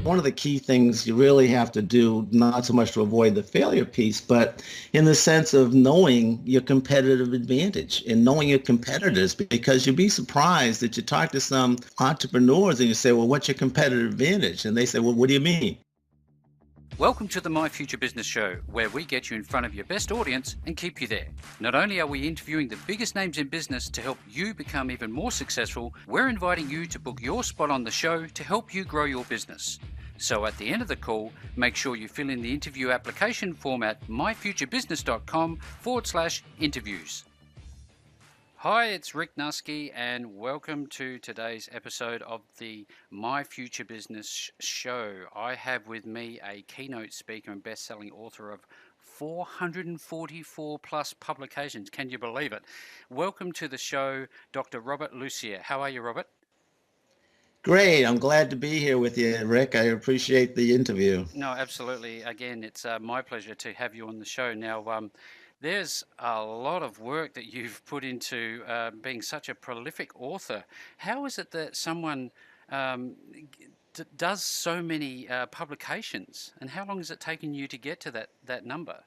one of the key things you really have to do, not so much to avoid the failure piece, but in the sense of knowing your competitive advantage and knowing your competitors, because you'd be surprised that you talk to some entrepreneurs and you say, well, what's your competitive advantage? And they say, well, what do you mean? Welcome to the My Future Business Show, where we get you in front of your best audience and keep you there. Not only are we interviewing the biggest names in business to help you become even more successful, we're inviting you to book your spot on the show to help you grow your business. So at the end of the call, make sure you fill in the interview application form at myfuturebusiness.com/interviews. Hi, it's Rick Nuske, and welcome to today's episode of the My Future Business Show. I have with me a keynote speaker and best-selling author of 444 plus publications. Can you believe it? Welcome to the show, Dr. Robert Lussier. How are you, Robert? Great. I'm glad to be here with you, Rick. I appreciate the interview. No, absolutely. Again, it's my pleasure to have you on the show. Now, there's a lot of work that you've put into being such a prolific author. How is it that someone does so many publications, and how long has it taken you to get to that number?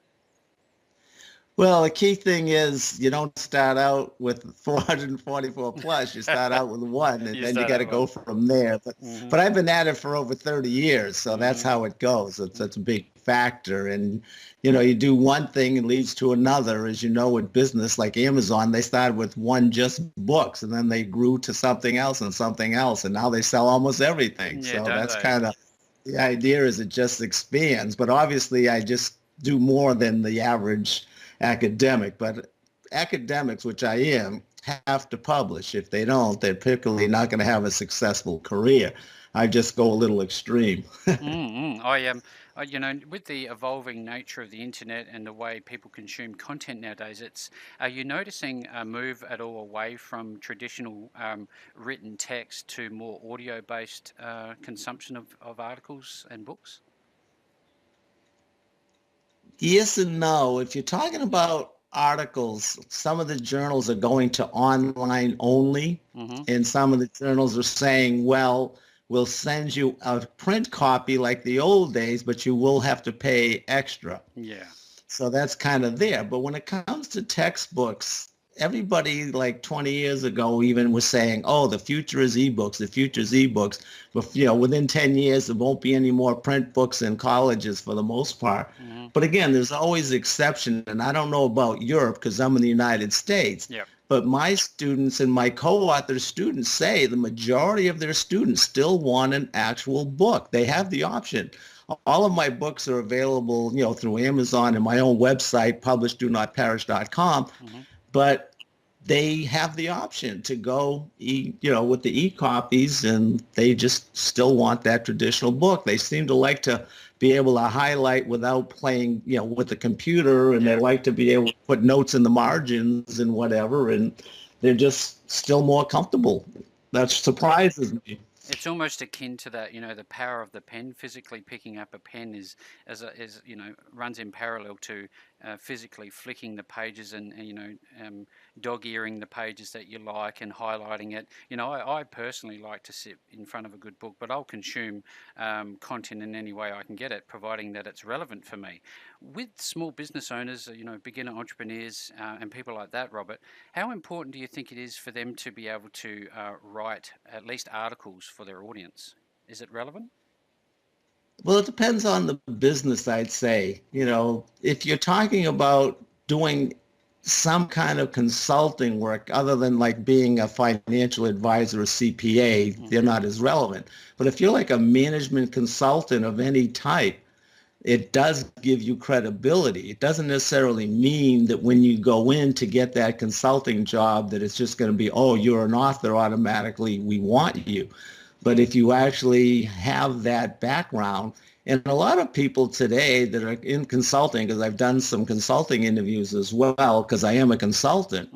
Well, the key thing is you don't start out with 444 plus. You start out with one, and then you got to go from there. But I've been at it for over 30 years, so that's how it goes. That's a big factor. And, you know, you do one thing and leads to another. As you know, with business like Amazon, they started with just books, and then they grew to something else, and now they sell almost everything. Yeah, so that's kind of the idea, is it just expands. But obviously, I just do more than the average academic, but academics, which I am, have to publish. If they don't, they're particularly not going to have a successful career. I just go a little extreme. I am, you know, with the evolving nature of the internet and the way people consume content nowadays, are you noticing a move at all away from traditional written text to more audio-based consumption of articles and books? Yes and no. If you're talking about articles, some of the journals are going to online only, and some of the journals are saying, well, we'll send you a print copy like the old days, but you will have to pay extra. Yeah. So that's kind of there. But when it comes to textbooks, everybody like 20 years ago even was saying, oh, the future is ebooks, the future is ebooks. But, you know, within 10 years, there won't be any more print books in colleges for the most part. But again, there's always exception. And I don't know about Europe because I'm in the United States. Yep. But my students and my co-author students say the majority of their students still want an actual book. They have the option. All of my books are available, you know, through Amazon and my own website, PublishDoNotPerish.com. But they have the option to go, with the e-copies, and they just still want that traditional book. They seem to like to be able to highlight without playing, with the computer, and they like to be able to put notes in the margins and whatever, and they're just still more comfortable. That surprises me. It's almost akin to that, the power of the pen. Physically picking up a pen runs in parallel to physically flicking the pages and dog-earing the pages that you like and highlighting it. I personally like to sit in front of a good book, but I'll consume content in any way I can get it, providing that it's relevant for me. With small business owners, beginner entrepreneurs and people like that, Robert, how important do you think it is for them to be able to write at least articles for their audience? Is it relevant? Well, it depends on the business, I'd say. If you're talking about doing some kind of consulting work other than like being a financial advisor or CPA, they're not as relevant. But if you're like a management consultant of any type, it does give you credibility. It doesn't necessarily mean that when you go in to get that consulting job that it's just going to be, oh, you're an author, automatically we want you. But if you actually have that background, and a lot of people today that are in consulting, because I've done some consulting interviews as well, because I am a consultant,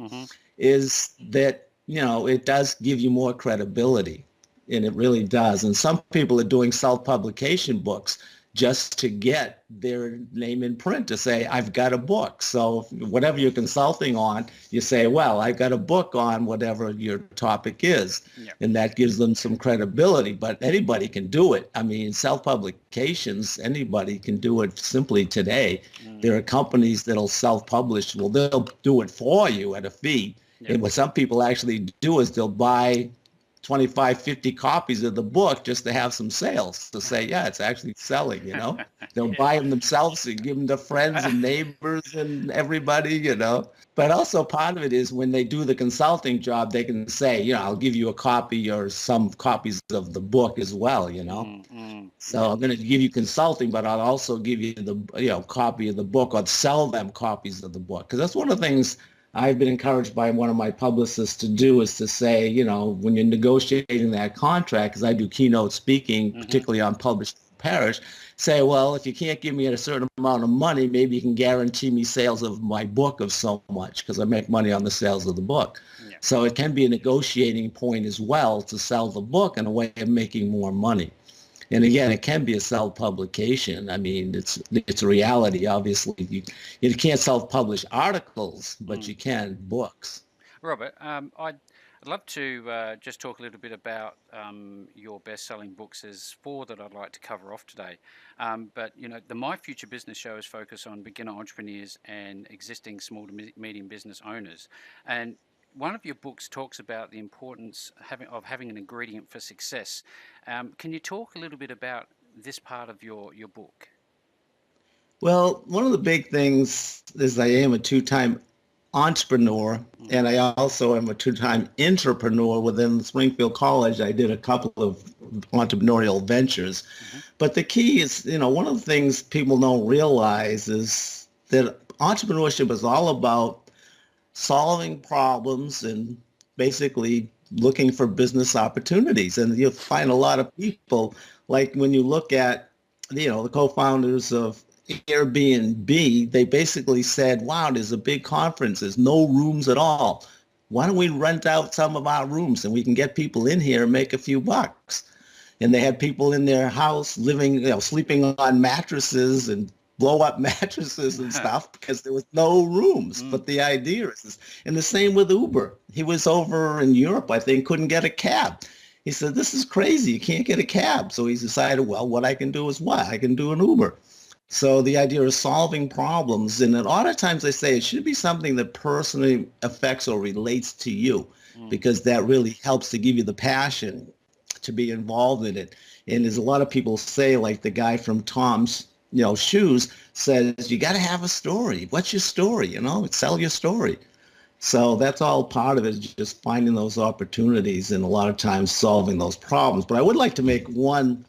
is that, it does give you more credibility, and it really does. And some people are doing self-publication books, just to get their name in print, to say, I've got a book. So whatever you're consulting on, you say, well, I've got a book on whatever your topic is. Yeah. And that gives them some credibility. But anybody can do it. I mean, self-publications, anybody can do it simply today. There are companies that'll self-publish. Well, they'll do it for you at a fee. Yeah. And what some people actually do is they'll buy 25, 50 copies of the book just to have some sales, to say, yeah, it's actually selling, you know. They'll buy them themselves and give them to friends and neighbors and everybody, you know. But also part of it is when they do the consulting job, they can say, you know, I'll give you a copy or some copies of the book as well, you know. So I'm going to give you consulting, but I'll also give you the, you know, copy of the book, or sell them copies of the book. Because that's one of the things I've been encouraged by one of my publicists to do, is to say, you know, when you're negotiating that contract, because I do keynote speaking, particularly on PublishDoNotPerish, say, well, if you can't give me a certain amount of money, maybe you can guarantee me sales of my book of so much, because I make money on the sales of the book. Yeah. So it can be a negotiating point as well to sell the book in a way of making more money. And again, it can be a self-publication. I mean, it's a reality. Obviously, you can't self-publish articles, but you can books. Robert, I'd love to just talk a little bit about your best-selling books. There's 4 that I'd like to cover off today. But, you know, the My Future Business Show is focused on beginner entrepreneurs and existing small to medium business owners. And one of your books talks about the importance of having an ingredient for success. Can you talk a little bit about this part of your book? Well, one of the big things is I am a 2-time entrepreneur, and I also am a 2-time entrepreneur. Within Springfield College, I did a couple of entrepreneurial ventures. But the key is, you know, one of the things people don't realize is that entrepreneurship is all about solving problems and basically looking for business opportunities. And you'll find a lot of people, like when you look at, you know, the co-founders of Airbnb, they basically said, wow, there's a big conference, there's no rooms at all. Why don't we rent out some of our rooms and we can get people in here and make a few bucks? And they had people in their house living, you know, sleeping on mattresses and blow up mattresses and stuff because there was no rooms. But the idea is, and the same with Uber. He was over in Europe, I think, couldn't get a cab. He said, this is crazy. You can't get a cab. So he decided, well, what I can do is what? I can do an Uber. So the idea of solving problems, and a lot of times I say it should be something that personally affects or relates to you, because that really helps to give you the passion to be involved in it. And there's a lot of people say, like the guy from Tom's, you know, shoes says, you got to have a story. What's your story? You know, sell your story. So that's all part of it, just finding those opportunities and a lot of times solving those problems. But I would like to make one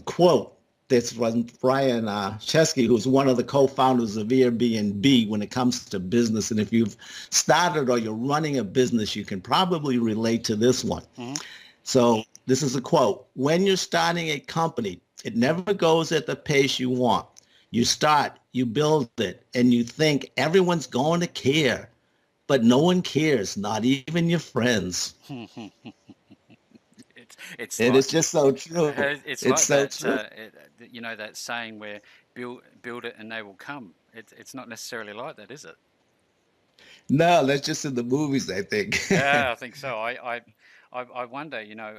quote. This was Brian Chesky, who's one of the co-founders of Airbnb when it comes to business. And if you've started or you're running a business, you can probably relate to this one. So this is a quote. When you're starting a company, it never goes at the pace you want. You start, you build it, and you think everyone's going to care. But no one cares, not even your friends. It's just so true. It's like so that, true. You know, that saying where build it and they will come. It's not necessarily like that, is it? No, that's just in the movies, I think. Yeah, I think so. I wonder, you know,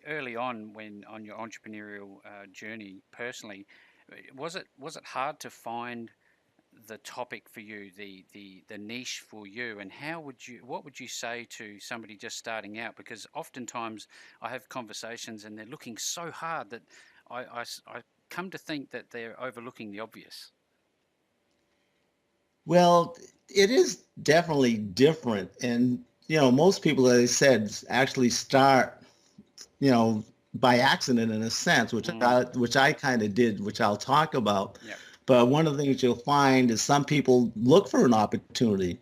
early on on your entrepreneurial journey personally, was it hard to find the topic for you, the niche for you, and what would you say to somebody just starting out? Because oftentimes I have conversations and they're looking so hard that I come to think that they're overlooking the obvious. Well, it is definitely different. And, you know, most people, as I said, actually start, you know, by accident in a sense, which I kind of did, which I'll talk about. Yep. But one of the things you'll find is some people look for an opportunity.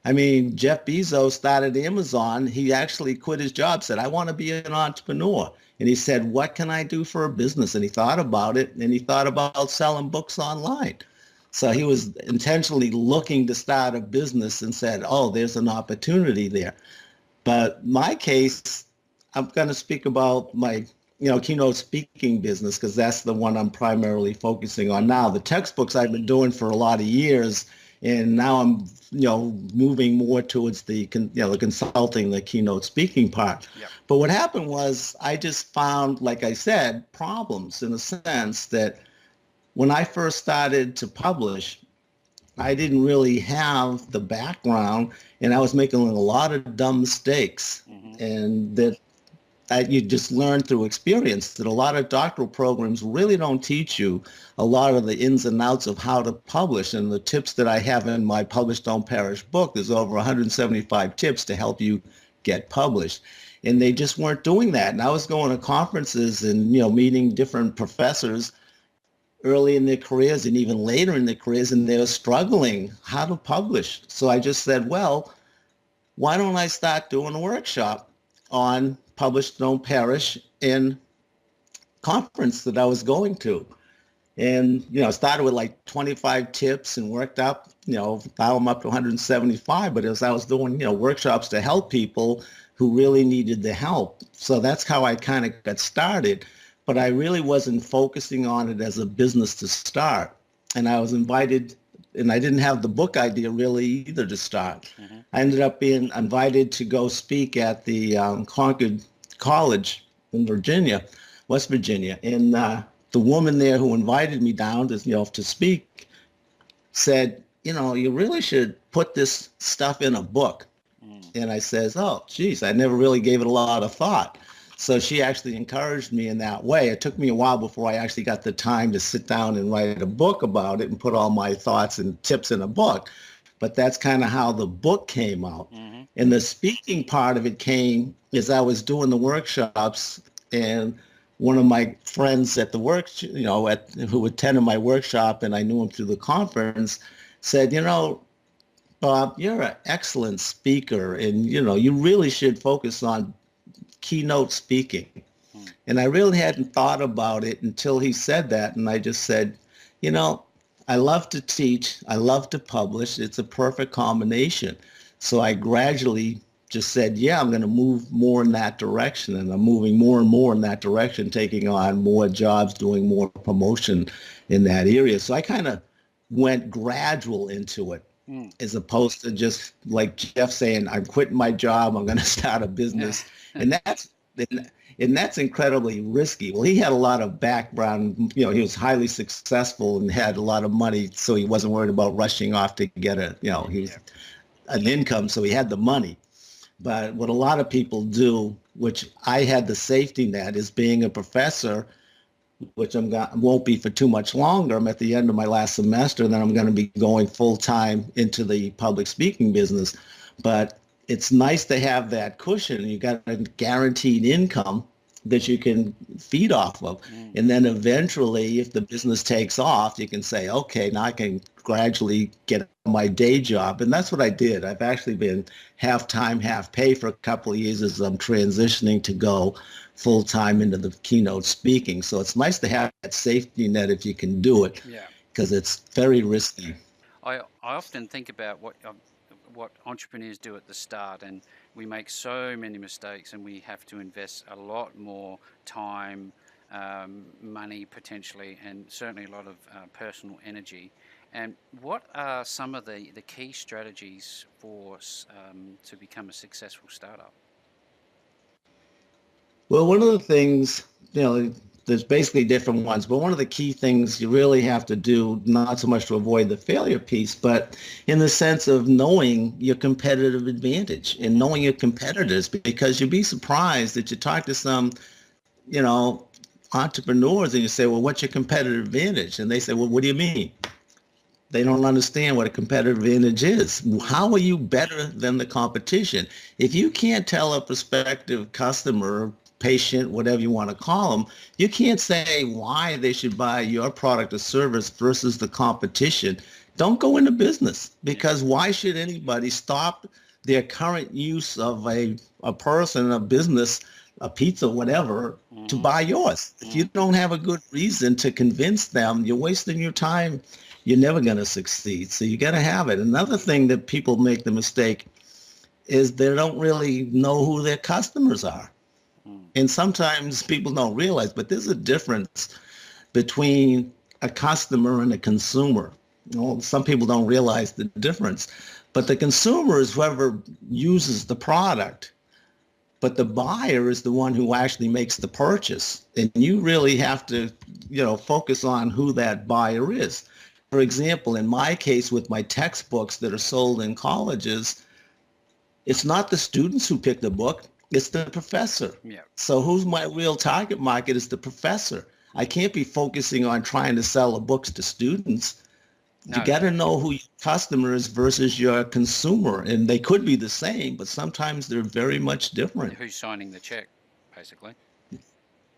I mean, Jeff Bezos started Amazon. He actually quit his job, said, I want to be an entrepreneur. And he said, what can I do for a business? And he thought about it, and he thought about selling books online. So he was intentionally looking to start a business and said, oh, there's an opportunity there. But my case, I'm going to speak about my keynote speaking business, because that's the one I'm primarily focusing on now. The textbooks I've been doing for a lot of years, and now I'm, moving more towards the consulting, the keynote speaking part. Yep. But what happened was I just found, like I said, problems in the sense that when I first started to publish, I didn't really have the background, and I was making a lot of dumb mistakes. Mm-hmm. And that you just learn through experience that a lot of doctoral programs really don't teach you a lot of the ins and outs of how to publish. And the tips that I have in my Publish Don't Perish book, there's over 175 tips to help you get published. And they just weren't doing that. And I was going to conferences and, meeting different professors early in their careers and even later in their careers, and they were struggling how to publish. So I just said, well, why don't I start doing a workshop on Publish Don't Perish in conference that I was going to? And, started with like 25 tips and worked up, now I'm up to 175. But as I was doing, workshops to help people who really needed the help. So that's how I kind of got started. But I really wasn't focusing on it as a business to start. And I was invited, and I didn't have the book idea really either to start. Mm-hmm. I ended up being invited to go speak at the Concord College in Virginia, West Virginia. And the woman there who invited me down to speak said, you really should put this stuff in a book. And I says, oh, geez, I never really gave it a lot of thought. So she actually encouraged me in that way. It took me a while before I actually got the time to sit down and write a book about it and put all my thoughts and tips in a book. But that's kind of how the book came out. Mm-hmm. And the speaking part of it came as I was doing the workshops, and one of my friends at the work, who attended my workshop, and I knew him through the conference, said, Bob, you're an excellent speaker, and, you really should focus on keynote speaking. And I really hadn't thought about it until he said that. And I just said, I love to teach. I love to publish. It's a perfect combination. So I gradually just said, yeah, I'm going to move more in that direction. And I'm moving more and more in that direction, taking on more jobs, doing more promotion in that area. So I kind of went gradual into it, as opposed to just like Jeff saying, I'm quitting my job, I'm going to start a business. And that's incredibly risky. Well, he had a lot of background, he was highly successful and had a lot of money, so he wasn't worried about rushing off to get he was an income, so he had the money. But what a lot of people do, which I had the safety net, is being a professor, which won't be for too much longer. I'm at the end of my last semester, and then I'm going to be going full time into the public speaking business. But it's nice to have that cushion. You got a guaranteed income that you can feed off of. And then eventually, if the business takes off, you can say, okay, now I can gradually get my day job. And that's what I did. I've actually been half time, half pay for a couple of years as I'm transitioning to go full time into the keynote speaking. So it's nice to have that safety net if you can do it, because it's very risky. I often think about what entrepreneurs do at the start, and we make so many mistakes, and we have to invest a lot more time, money potentially, and certainly a lot of personal energy. And what are some of the key strategies for to become a successful startup? Well, one of the things, there's basically different ones, but one of the key things you really have to do, not so much to avoid the failure piece, but in the sense of knowing your competitive advantage and knowing your competitors, because you'd be surprised that you talk to some, entrepreneurs and you say, well, what's your competitive advantage? And they say, well, what do you mean? They don't understand what a competitive advantage is. How are you better than the competition? If you can't tell a prospective customer, patient, whatever you want to call them, you can't say why they should buy your product or service versus the competition. Don't go into business, because why should anybody stop their current use of a person, a business, a pizza, whatever, to buy yours? If you don't have a good reason to convince them, you're wasting your time. You're never going to succeed. So you got to have it. Another thing that people make the mistake is they don't really know who their customers are. And sometimes people don't realize, but there's a difference between a customer and a consumer. Well, some people don't realize the difference, but the consumer is whoever uses the product, but the buyer is the one who actually makes the purchase. And you really have to, focus on who that buyer is. For example, in my case with my textbooks that are sold in colleges, it's not the students who pick the book, it's the professor. Yeah. So who's my real target market is the professor. I can't be focusing on trying to sell the books to students. No. You got to know who your customer is versus your consumer. And they could be the same, but sometimes they're very much different. Who's signing the check, basically.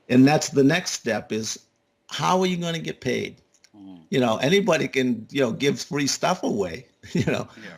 And that's the next step is, how are you going to get paid? Anybody can, give free stuff away,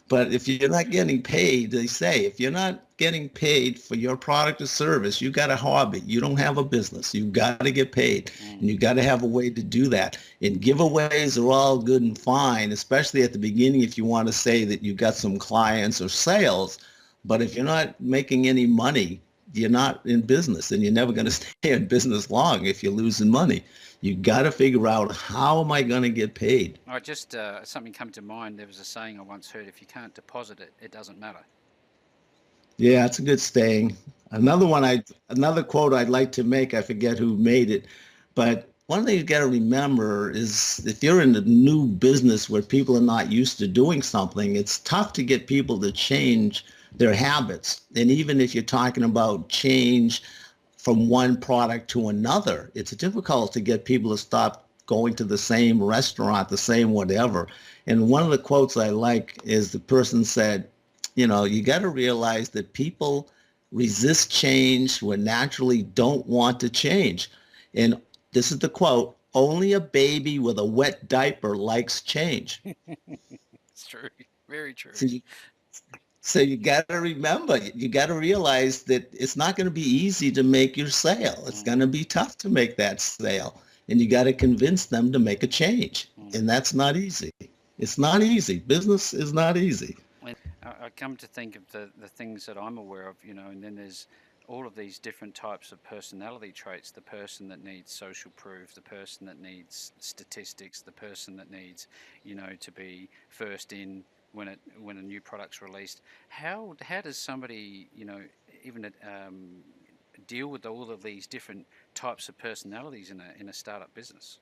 but if you're not getting paid, they say, if you're not getting paid for your product or service, you got a hobby. You don't have a business. You got to get paid, and you got to have a way to do that. And giveaways are all good and fine, especially at the beginning if you want to say that you got some clients or sales. But if you're not making any money, you're not in business, and you're never going to stay in business long if you're losing money. You got to figure out, how am I going to get paid? I just, something come to mind. There was a saying I once heard, if you can't deposit it, it doesn't matter. Yeah, it's a good saying. Another quote I'd like to make, I forget who made it, but one thing you got to remember is, if you're in a new business where people are not used to doing something, it's tough to get people to change their habits. And even if you're talking about change from one product to another, it's difficult to get people to stop going to the same restaurant, the same whatever. And one of the quotes I like is, the person said, you got to realize that people resist change when naturally don't want to change. And this is the quote: only a baby with a wet diaper likes change. It's true. Very true. So you got to remember, you got to realize that it's not going to be easy to make your sale. It's going to be tough to make that sale. And you got to convince them to make a change. And that's not easy. It's not easy. Business is not easy. I come to think of the things that I'm aware of, and then there's all of these different types of personality traits. The person that needs social proof, the person that needs statistics, the person that needs, to be first in when a new product's released. How does somebody, even deal with all of these different types of personalities in a startup business?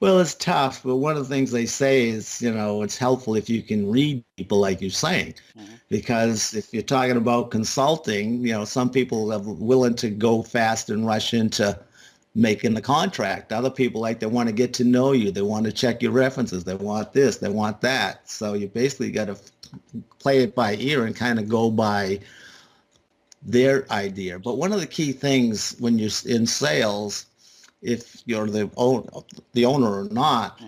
Well, it's tough, but one of the things they say is, it's helpful if you can read people, like you're saying, because if you're talking about consulting, some people are willing to go fast and rush into making the contract. Other people, they want to get to know you. They want to check your references. They want this, they want that. So you basically got to play it by ear and kind of go by their idea. But one of the key things when you're in sales, if you're the owner or not,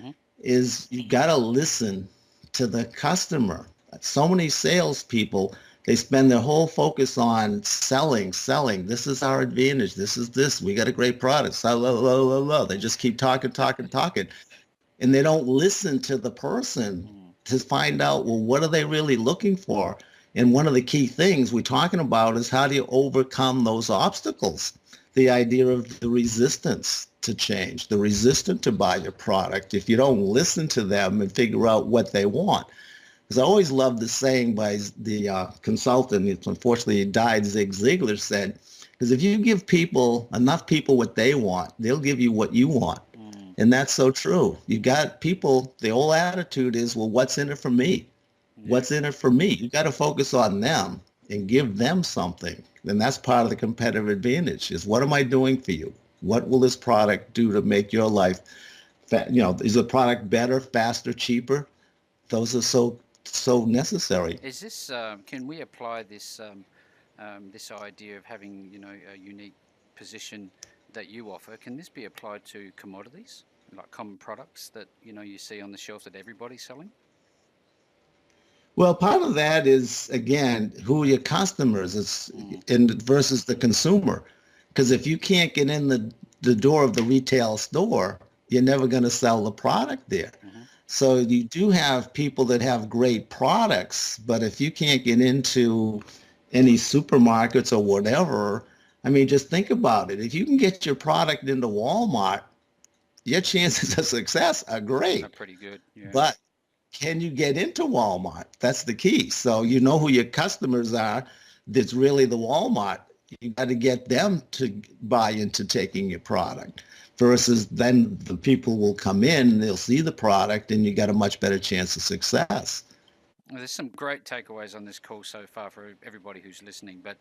is you got to listen to the customer. So many salespeople, they spend their whole focus on selling. This is our advantage. This is this. We got a great product. So, they just keep talking. And they don't listen to the person to find out, well, what are they really looking for? And one of the key things we're talking about is, how do you overcome those obstacles? The idea of the resistance to change, the resistance to buy your product, if you don't listen to them and figure out what they want. Because I always loved the saying by the consultant, unfortunately he died, Zig Ziglar, said, because if you give enough people what they want, they'll give you what you want. And that's so true. You got people, the whole attitude is, well, what's in it for me? What's in it for me? You got to focus on them and give them something. And that's part of the competitive advantage, is, what am I doing for you? What will this product do to make your life, is the product better, faster, cheaper? Those are so necessary. Is this, can we apply this this idea of having, a unique position that you offer? Can this be applied to commodities, like common products that, you see on the shelf that everybody's selling? Well, part of that is, again, who are your customers versus the consumer. Because if you can't get in the door of the retail store, you're never going to sell the product there. So you do have people that have great products, but if you can't get into any supermarkets or whatever, I mean, just think about it. If you can get your product into Walmart, your chances of success are Are great. pretty good. Yeah. But can you get into Walmart? That's the key. So you know who your customers are. That's really the Walmart. You got to get them to buy into taking your product versus then the people will come in, they'll see the product, and you got a much better chance of success. Well, there's some great takeaways on this call so far for everybody who's listening. But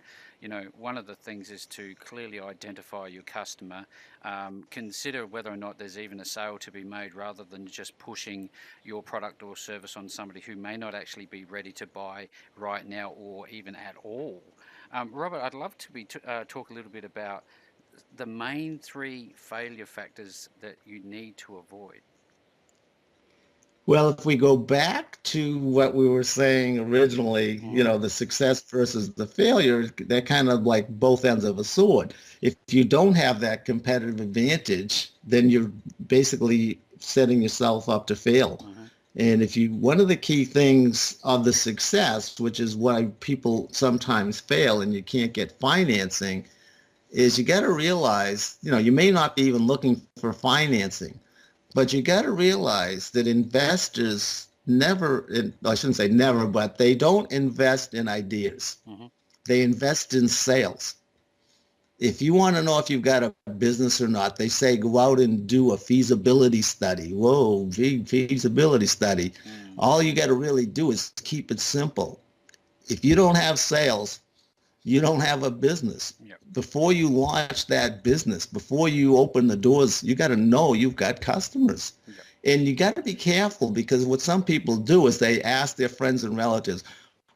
one of the things is to clearly identify your customer, consider whether or not there's even a sale to be made, rather than just pushing your product or service on somebody who may not actually be ready to buy right now or even at all. Robert, I'd love to talk a little bit about the main three failure factors that you need to avoid. Well, if we go back to what we were saying originally, Mm-hmm. the success versus the failure, they're kind of like both ends of a sword. If you don't have that competitive advantage, then you're basically setting yourself up to fail. Mm-hmm. And one of the key things of the success, which is why people sometimes fail and you can't get financing, is you got to realize, you may not be even looking for financing. But you got to realize that investors never, I shouldn't say never, but they don't invest in ideas. Mm-hmm. They invest in sales. If you want to know if you've got a business or not, they say go out and do a feasibility study. Whoa, feasibility study. Mm. All you got to really do is keep it simple. If you don't have sales, you don't have a business. Yep. Before you launch that business, before you open the doors, you got to know you've got customers. Yep. And you got to be careful, because what some people do is they ask their friends and relatives,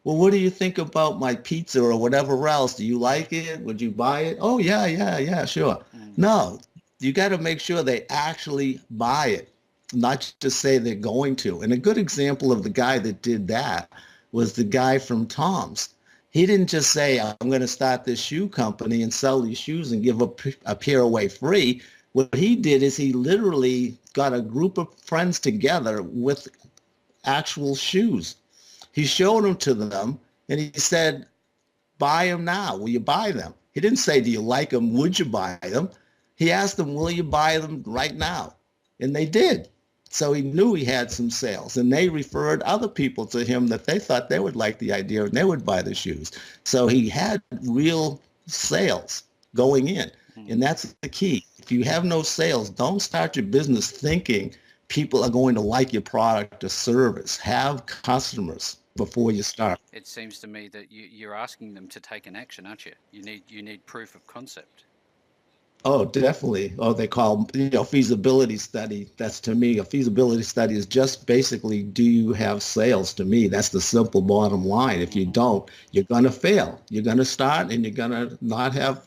well, what do you think about my pizza or whatever else? Do you like it? Would you buy it? Oh, yeah, sure. Mm. No, you got to make sure they actually buy it, not just say they're going to. And a good example of the guy that did that was the guy from Tom's. He didn't just say, I'm going to start this shoe company and sell these shoes and give a pair away free. What he did is he literally got a group of friends together with actual shoes. He showed them to them and he said, buy them now. Will you buy them? He didn't say, do you like them? Would you buy them? He asked them, will you buy them right now? And they did. So he knew he had some sales, and they referred other people to him that they thought they would like the idea and they would buy the shoes. So he had real sales going in. And that's the key. If you have no sales, don't start your business thinking people are going to like your product or service. Have customers before you start. It seems to me that you're asking them to take an action, aren't you? You need proof of concept. Oh, definitely. Oh, they call, feasibility study. That's, to me, a feasibility study is just basically, do you have sales? To me, that's the simple bottom line. If you don't, you're going to fail. You're going to start and you're going to not have,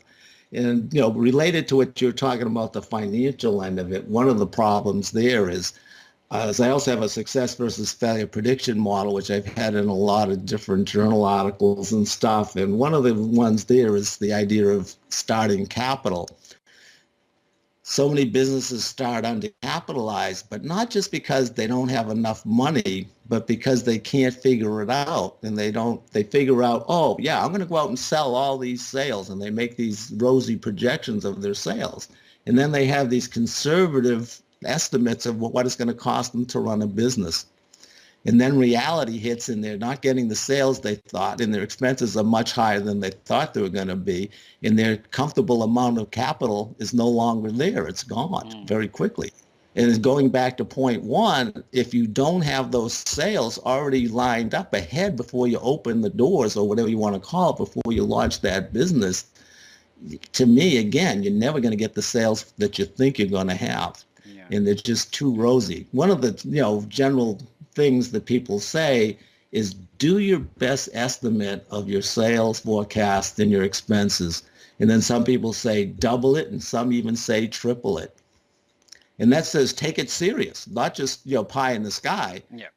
and, related to what you're talking about, the financial end of it, one of the problems there is, as I also have a success versus failure prediction model, which I've had in a lot of different journal articles and stuff. And one of the ones there is the idea of starting capital. So many businesses start undercapitalized, but not just because they don't have enough money, but because they can't figure it out. And they figure out, oh, yeah, I'm going to go out and sell all these sales. And they make these rosy projections of their sales. And then they have these conservative estimates of what it's going to cost them to run a business. And then reality hits and they're not getting the sales they thought, and their expenses are much higher than they thought they were going to be, and their comfortable amount of capital is no longer there. It's gone very quickly. And it's going back to point one, if you don't have those sales already lined up ahead before you open the doors or whatever you want to call it, before you launch that business, to me, again, you're never going to get the sales that you think you're going to have. Yeah. And they're just too rosy. One of the general things that people say is do your best estimate of your sales forecast and your expenses. And then some people say double it, and some even say triple it. And that says take it serious, not just pie in the sky. Yeah.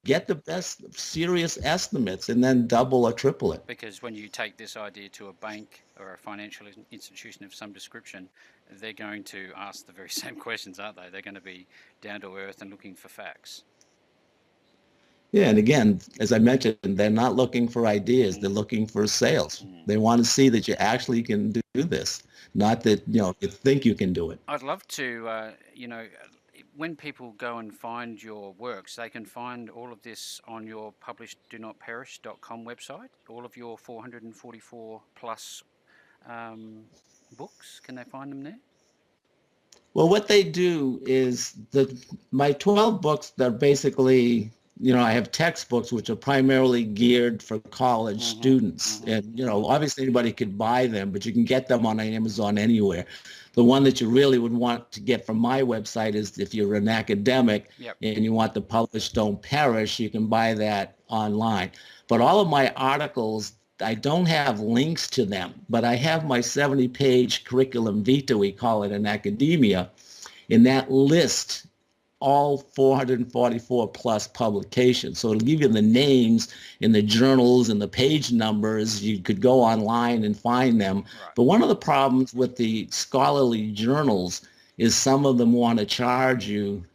Get the best serious estimates and then double or triple it. Because when you take this idea to a bank or a financial institution of some description, they're going to ask the very same questions, aren't they? They're going to be down to earth and looking for facts. Yeah, and again, as I mentioned, they're not looking for ideas. They're looking for sales. Mm. They want to see that you actually can do this, not that, you think you can do it. I'd love to, when people go and find your works, they can find all of this on your PublishDoNotPerish.com website, all of your 444 plus books. Can they find them there? Well, what they do is my 12 books, they're basically, I have textbooks which are primarily geared for college students. And, obviously anybody could buy them, but you can get them on Amazon anywhere. The one that you really would want to get from my website is if you're an academic and you want the Publish Don't Perish, you can buy that online. But all of my articles, I don't have links to them, but I have my 70-page curriculum vitae, we call it in academia, in that list all 444 plus publications. So it'll give you the names in the journals and the page numbers. You could go online and find them. Right. But one of the problems with the scholarly journals is some of them want to charge you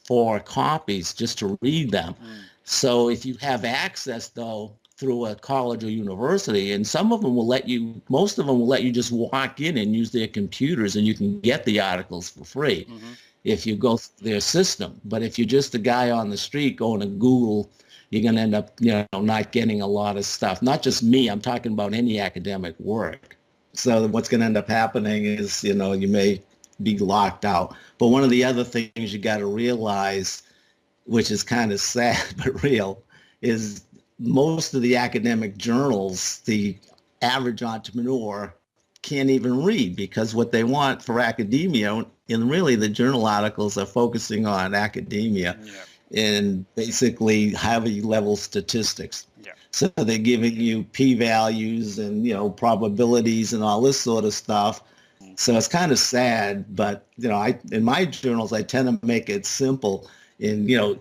for copies just to read them. So if you have access, though, through a college or university, and some of them will most of them will let you just walk in and use their computers, and you can get the articles for free if you go through their system. But if you're just a guy on the street going to Google, you're going to end up, not getting a lot of stuff. Not just me, I'm talking about any academic work. So what's going to end up happening is, you may be locked out. But one of the other things you got to realize, which is kind of sad but real, is most of the academic journals, the average entrepreneur can't even read, because what they want for academia, and really the journal articles are focusing on academia and basically heavy level statistics. So they're giving you p-values and, probabilities and all this sort of stuff. So it's kind of sad, but, in my journals, I tend to make it simple and,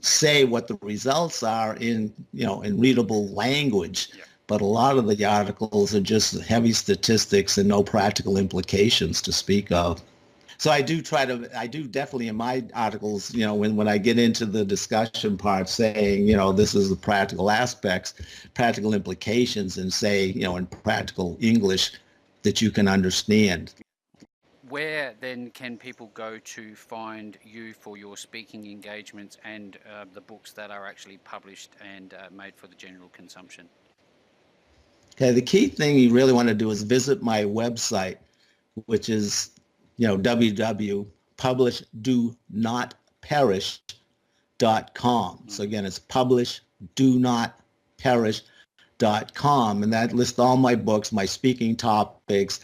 say what the results are in readable language. But a lot of the articles are just heavy statistics and no practical implications to speak of. So I do definitely in my articles, when I get into the discussion part, saying, this is the practical aspects, practical implications, and say, in practical English that you can understand. Where then can people go to find you for your speaking engagements and the books that are actually published and made for the general consumption? Okay, the key thing you really want to do is visit my website, which is, www.PublishDoNotPerish.com. So again, it's PublishDoNotPerish.com, and that lists all my books, my speaking topics,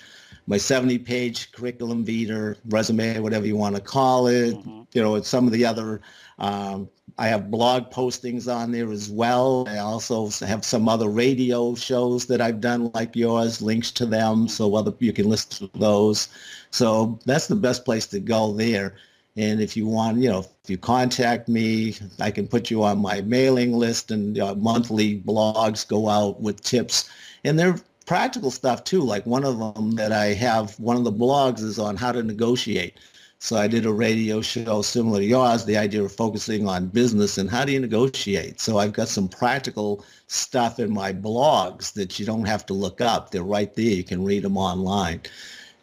my 70-page curriculum vitae, resume, whatever you want to call it. It's some of the other, I have blog postings on there as well. I also have some other radio shows that I've done like yours, links to them, so you can listen to those. So that's the best place to go there. And if you want, if you contact me, I can put you on my mailing list, and monthly blogs go out with tips. And they're practical stuff too. Like one of them that I have, one of the blogs is on how to negotiate. So I did a radio show similar to yours, the idea of focusing on business and how do you negotiate. So I've got some practical stuff in my blogs that you don't have to look up. They're right there. You can read them online.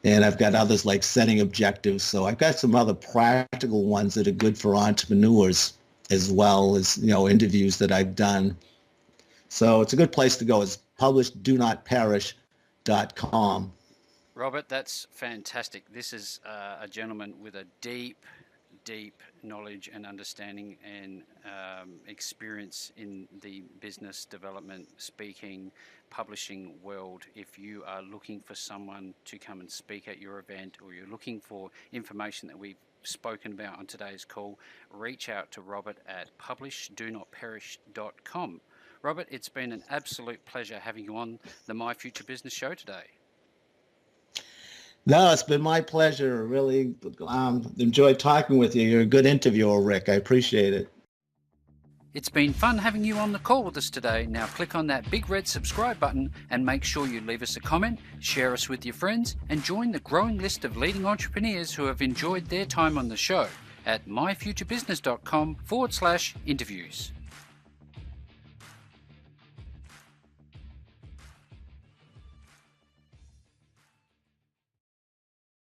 And I've got others like setting objectives. So I've got some other practical ones that are good for entrepreneurs, as well as, interviews that I've done. So it's a good place to go. It's PublishDoNotPerish.com. Robert, that's fantastic. This is a gentleman with a deep knowledge and understanding and experience in the business development, speaking, publishing world. If you are looking for someone to come and speak at your event, or you're looking for information that we've spoken about on today's call, reach out to Robert at PublishDoNotPerish.com. Robert, it's been an absolute pleasure having you on the My Future Business show today. No, it's been my pleasure. Really enjoyed talking with you. You're a good interviewer, Rick. I appreciate it. It's been fun having you on the call with us today. Now click on that big red subscribe button and make sure you leave us a comment, share us with your friends, and join the growing list of leading entrepreneurs who have enjoyed their time on the show at myfuturebusiness.com/interviews.